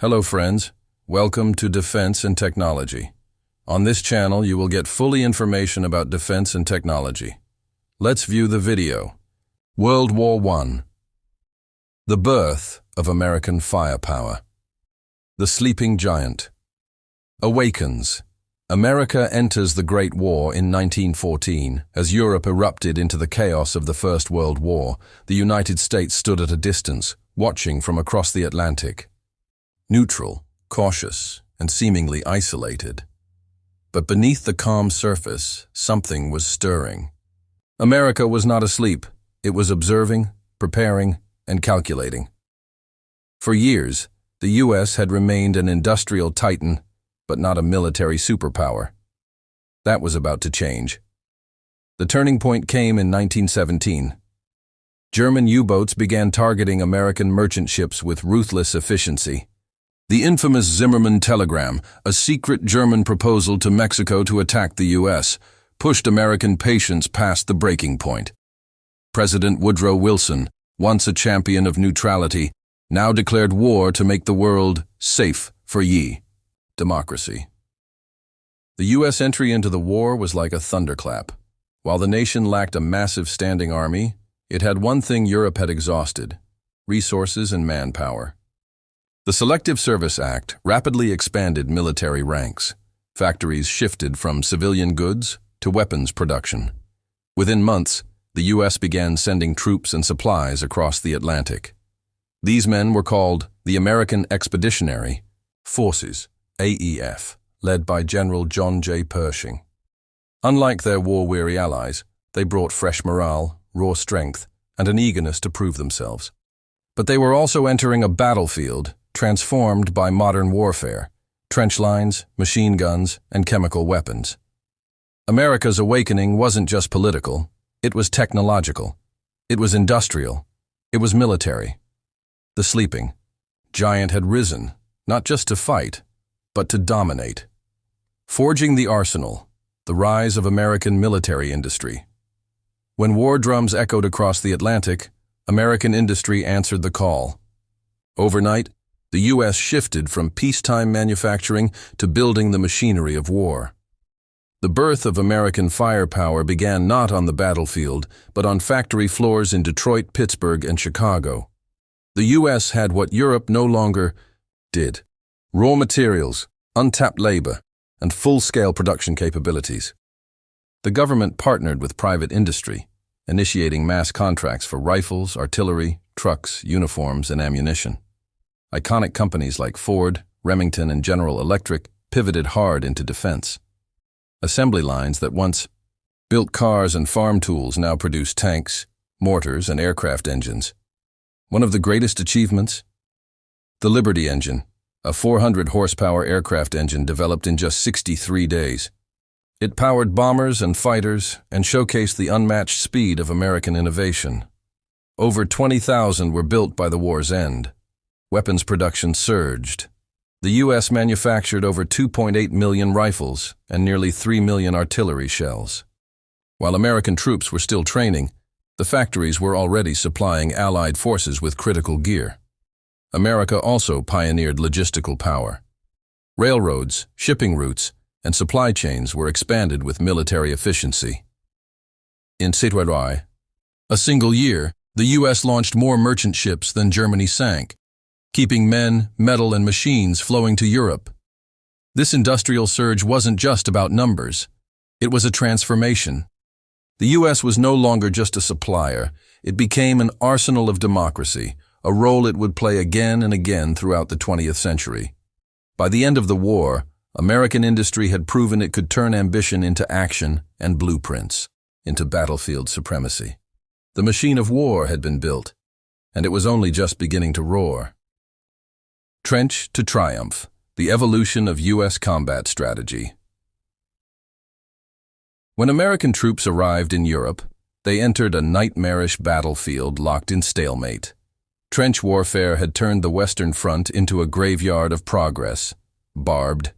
Hello friends, welcome to Defense and Technology. On this channel you will get fully information about defense and technology. Let's view the video. World War I. The birth of American firepower. The sleeping giant. Awakens. America enters the Great War in 1914. As Europe erupted into the chaos of the First World War, the United States stood at a distance, watching from across the Atlantic. Neutral, cautious, and seemingly isolated. But beneath the calm surface, something was stirring. America was not asleep. It was observing, preparing, and calculating. For years, the U.S. had remained an industrial titan, but not a military superpower. That was about to change. The turning point came in 1917. German U-boats began targeting American merchant ships with ruthless efficiency. The infamous Zimmermann telegram, a secret German proposal to Mexico to attack the U.S., pushed American patience past the breaking point. President Woodrow Wilson, once a champion of neutrality, now declared war to make the world safe for ye. Democracy. The U.S. entry into the war was like a thunderclap. While the nation lacked a massive standing army, it had one thing Europe had exhausted: resources and manpower. The Selective Service Act rapidly expanded military ranks. Factories shifted from civilian goods to weapons production. Within months, the U.S. began sending troops and supplies across the Atlantic. These men were called the American Expeditionary Forces, AEF, led by General John J. Pershing. Unlike their war-weary allies, they brought fresh morale, raw strength, and an eagerness to prove themselves. But they were also entering a battlefield transformed by modern warfare, trench lines, machine guns, and chemical weapons. America's awakening wasn't just political, it was technological, it was industrial, it was military. The sleeping giant had risen, not just to fight, but to dominate. Forging the arsenal, the rise of American military industry. When war drums echoed across the Atlantic, American industry answered the call. Overnight, the U.S. shifted from peacetime manufacturing to building the machinery of war. The birth of American firepower began not on the battlefield, but on factory floors in Detroit, Pittsburgh, and Chicago. The U.S. had what Europe no longer did: raw materials, untapped labor, and full-scale production capabilities. The government partnered with private industry, initiating mass contracts for rifles, artillery, trucks, uniforms, and ammunition. Iconic companies like Ford, Remington, and General Electric pivoted hard into defense. Assembly lines that once built cars and farm tools now produce tanks, mortars, and aircraft engines. One of the greatest achievements? The Liberty engine, a 400-horsepower aircraft engine developed in just 63 days. It powered bombers and fighters and showcased the unmatched speed of American innovation. Over 20,000 were built by the war's end. Weapons production surged. The U.S. manufactured over 2.8 million rifles and nearly 3 million artillery shells. While American troops were still training, the factories were already supplying Allied forces with critical gear. America also pioneered logistical power. Railroads, shipping routes, and supply chains were expanded with military efficiency. In WWI, a single year, the U.S. launched more merchant ships than Germany sank, keeping men, metal, and machines flowing to Europe. This industrial surge wasn't just about numbers. It was a transformation. The U.S. was no longer just a supplier. It became an arsenal of democracy, a role it would play again and again throughout the 20th century. By the end of the war, American industry had proven it could turn ambition into action and blueprints into battlefield supremacy. The machine of war had been built, and it was only just beginning to roar. Trench to triumph, the evolution of U.S. combat strategy. When American troops arrived in Europe, they entered a nightmarish battlefield locked in stalemate. Trench warfare had turned the Western Front into a graveyard of progress: barbed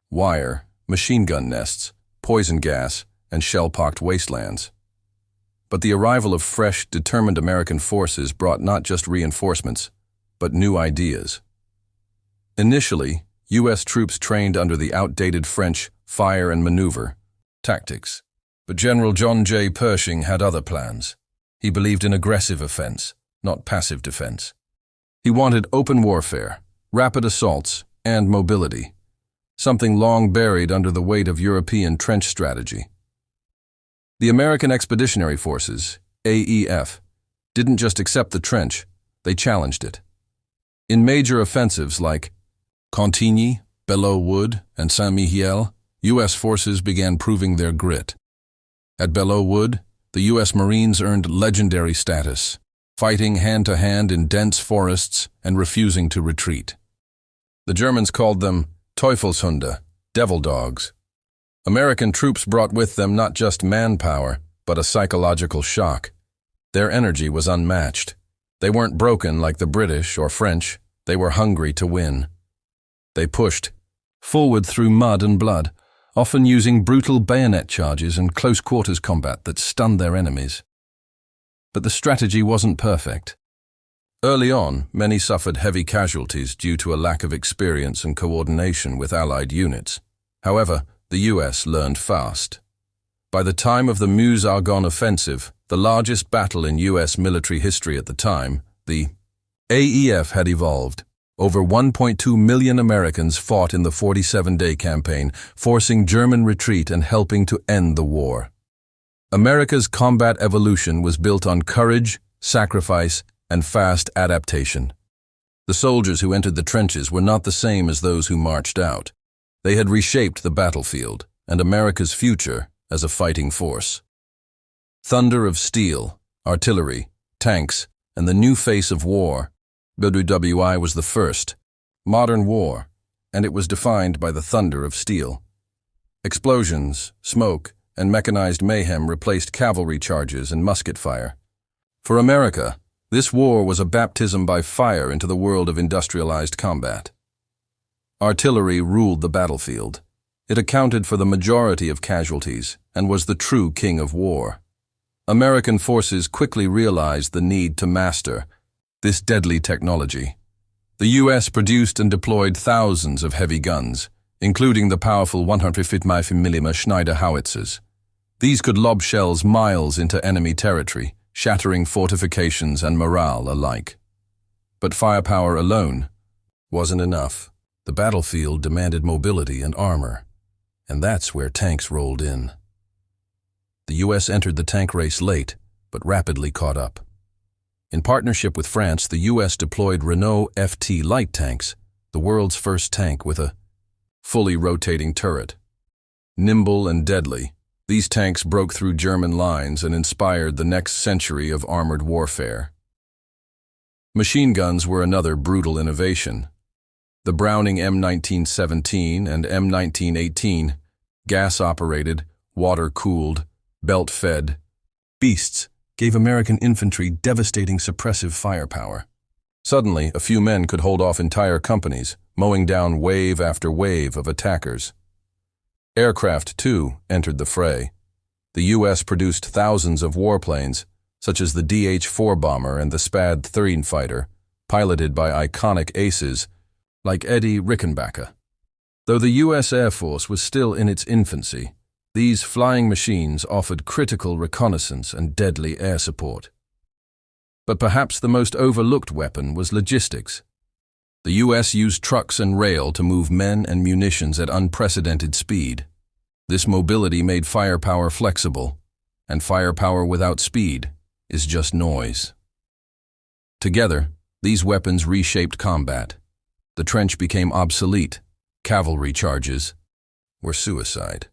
wire, machine gun nests, poison gas, and shell-pocked wastelands. But the arrival of fresh, determined American forces brought not just reinforcements, but new ideas. Initially, U.S. troops trained under the outdated French fire and maneuver tactics. But General John J. Pershing had other plans. He believed in aggressive offense, not passive defense. He wanted open warfare, rapid assaults, and mobility, something long buried under the weight of European trench strategy. The American Expeditionary Forces, AEF, didn't just accept the trench, they challenged it. In major offensives like Cantigny, Belleau Wood, and Saint-Mihiel, U.S. forces began proving their grit. At Belleau Wood, the U.S. Marines earned legendary status, fighting hand-to-hand in dense forests and refusing to retreat. The Germans called them Teufelshunde, devil dogs. American troops brought with them not just manpower, but a psychological shock. Their energy was unmatched. They weren't broken like the British or French, they were hungry to win. They pushed forward through mud and blood, often using brutal bayonet charges and close-quarters combat that stunned their enemies. But the strategy wasn't perfect. Early on, many suffered heavy casualties due to a lack of experience and coordination with Allied units. However, the U.S. learned fast. By the time of the Meuse-Argonne offensive, the largest battle in U.S. military history at the time, the AEF had evolved. Over 1.2 million Americans fought in the 47-day campaign, forcing German retreat and helping to end the war. America's combat evolution was built on courage, sacrifice, and fast adaptation. The soldiers who entered the trenches were not the same as those who marched out. They had reshaped the battlefield and America's future as a fighting force. Thunder of steel, artillery, tanks, and the new face of war, WWI was the first, modern war, and it was defined by the thunder of steel. Explosions, smoke, and mechanized mayhem replaced cavalry charges and musket fire. For America, this war was a baptism by fire into the world of industrialized combat. Artillery ruled the battlefield. It accounted for the majority of casualties and was the true king of war. American forces quickly realized the need to master this deadly technology. The U.S. produced and deployed thousands of heavy guns, including the powerful 150mm Schneider howitzers. These could lob shells miles into enemy territory, shattering fortifications and morale alike. But firepower alone wasn't enough. The battlefield demanded mobility and armor, and that's where tanks rolled in. The U.S. entered the tank race late, but rapidly caught up. In partnership with France, the U.S. deployed Renault FT light tanks, the world's first tank with a fully rotating turret. Nimble and deadly, these tanks broke through German lines and inspired the next century of armored warfare. Machine guns were another brutal innovation. The Browning M1917 and M1918, gas-operated, water-cooled, belt-fed beasts, gave American infantry devastating suppressive firepower. Suddenly, a few men could hold off entire companies, mowing down wave after wave of attackers. Aircraft, too, entered the fray. The U.S. produced thousands of warplanes, such as the DH-4 bomber and the SPAD-13 fighter, piloted by iconic aces like Eddie Rickenbacker. Though the U.S. Air Force was still in its infancy, these flying machines offered critical reconnaissance and deadly air support. But perhaps the most overlooked weapon was logistics. The U.S. used trucks and rail to move men and munitions at unprecedented speed. This mobility made firepower flexible, and firepower without speed is just noise. Together, these weapons reshaped combat. The trench became obsolete. Cavalry charges were suicide.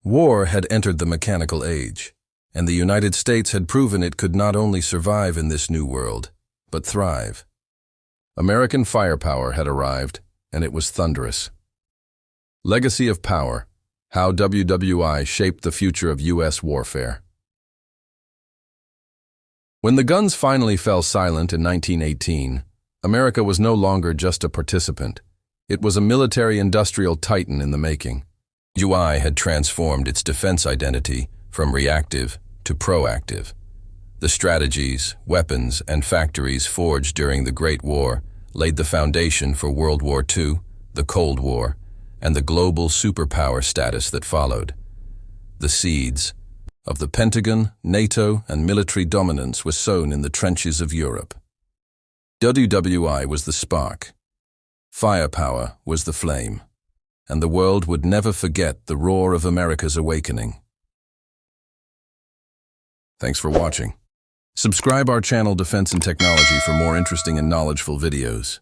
War had entered the mechanical age, and the United States had proven it could not only survive in this new world, but thrive. American firepower had arrived, and it was thunderous. Legacy of Power: How WWI Shaped the Future of U.S. Warfare. When the guns finally fell silent in 1918, America was no longer just a participant. It was a military-industrial titan in the making. WWI had transformed its defense identity from reactive to proactive. The strategies, weapons, and factories forged during the Great War laid the foundation for World War II, the Cold War, and the global superpower status that followed. The seeds of the Pentagon, NATO, and military dominance were sown in the trenches of Europe. WWI was the spark. Firepower was the flame. And the world would never forget the roar of America's awakening. Thanks for watching. Subscribe our channel Defense and Technology for more interesting and knowledgeful videos.